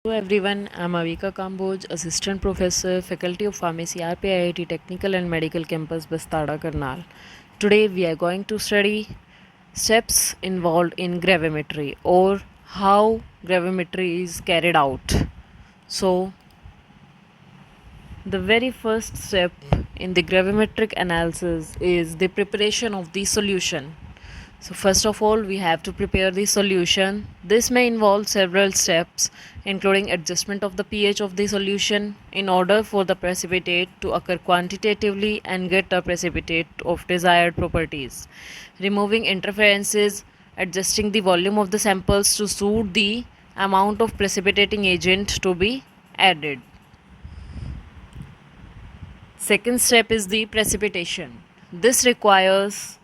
Hello everyone, I'm Avika Kamboj, Assistant Professor, Faculty of Pharmacy, RPIIT Technical and Medical Campus, Bastada, Karnal. Today we are going to study steps involved in gravimetry or how gravimetry is carried out. So, the very first step in the gravimetric analysis is the preparation of the solution. So, first of all, we have to prepare the solution. This may involve several steps, including adjustment of the pH of the solution in order for the precipitate to occur quantitatively and get a precipitate of desired properties, removing interferences, adjusting the volume of the samples to suit the amount of precipitating agent to be added. Second step is the precipitation. This requires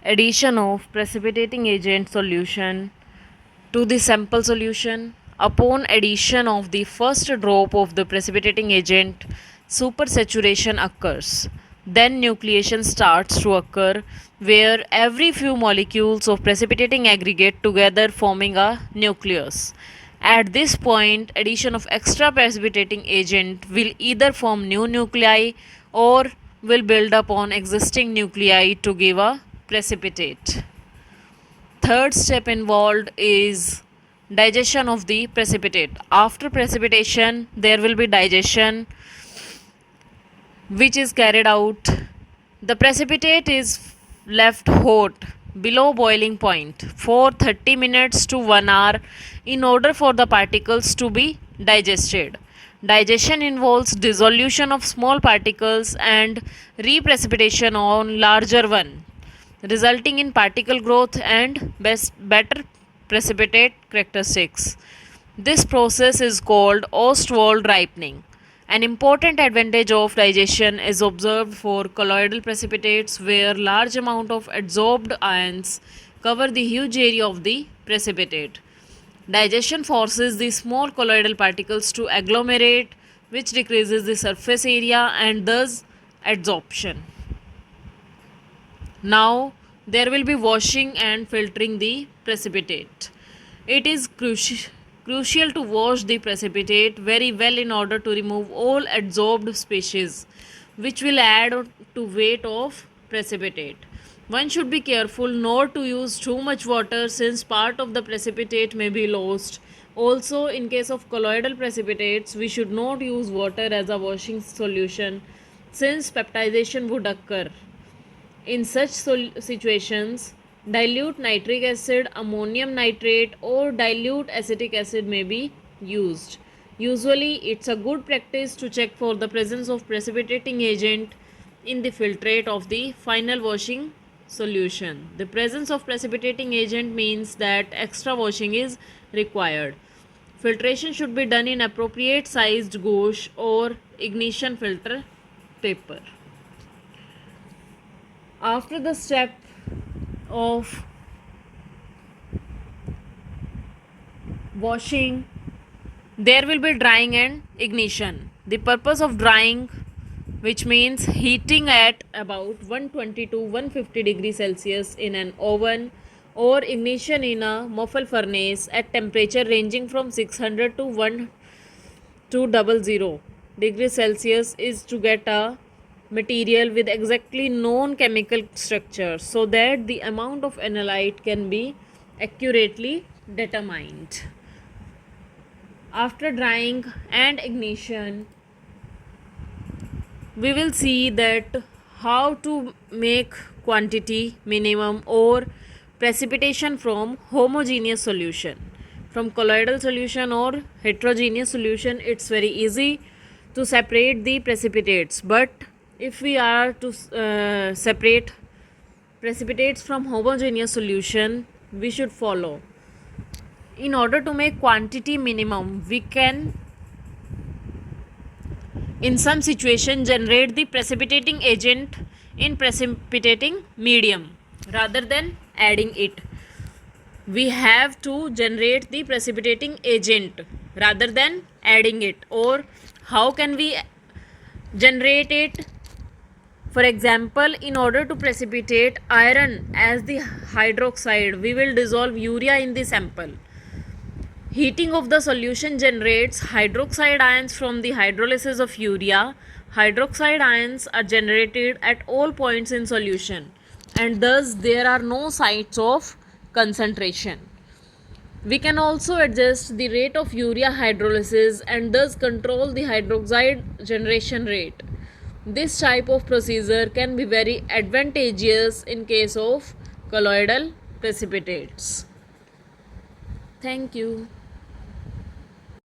addition of precipitating agent solution to the sample solution. Upon addition of the first drop of the precipitating agent, supersaturation occurs. Then nucleation starts to occur, where every few molecules of precipitating aggregate together forming a nucleus. At this point, addition of extra precipitating agent will either form new nuclei or will build upon existing nuclei to give a precipitate. Third step involved is digestion of the precipitate. After precipitation, there will be digestion which is carried out. The precipitate is left hot below boiling point for 30 minutes to 1 hour in order for the particles to be digested. Digestion involves dissolution of small particles and reprecipitation on larger one, resulting in particle growth and better precipitate characteristics. This process is called Ostwald ripening. An important advantage of digestion is observed for colloidal precipitates, where large amount of adsorbed ions cover the huge area of the precipitate. Digestion forces the small colloidal particles to agglomerate, which decreases the surface area and thus adsorption. Now there will be washing and filtering the precipitate. It is crucial to wash the precipitate very well in order to remove all adsorbed species, which will add to weight of precipitate. One should be careful not to use too much water, since part of the precipitate may be lost. Also, in case of colloidal precipitates, we should not use water as a washing solution, since peptidization would occur. In such situations, dilute nitric acid, ammonium nitrate, or dilute acetic acid may be used. Usually, it's a good practice to check for the presence of precipitating agent in the filtrate of the final washing solution. The presence of precipitating agent means that extra washing is required. Filtration should be done in appropriate sized gauge or ignition filter paper. After the step of washing, there will be drying and ignition. The purpose of drying, which means heating at about 120 to 150 degrees Celsius in an oven, or ignition in a muffle furnace at temperature ranging from 600 to 1200 degrees Celsius, is to get a material with exactly known chemical structure, so that the amount of analyte can be accurately determined. After drying and ignition, we will see that how to make quantity minimum or precipitation from homogeneous solution. From colloidal solution or heterogeneous solution, it's very easy to separate the precipitates, but if we are to separate precipitates from homogeneous solution, we should follow. In order to make quantity minimum, we can in some situation generate the precipitating agent in precipitating medium rather than adding it. We have to generate the precipitating agent rather than adding it. Or how can we generate it? For example, in order to precipitate iron as the hydroxide, we will dissolve urea in the sample. Heating of the solution generates hydroxide ions from the hydrolysis of urea. Hydroxide ions are generated at all points in solution, and thus there are no sites of concentration. We can also adjust the rate of urea hydrolysis and thus control the hydroxide generation rate. This type of procedure can be very advantageous in case of colloidal precipitates. Thank you.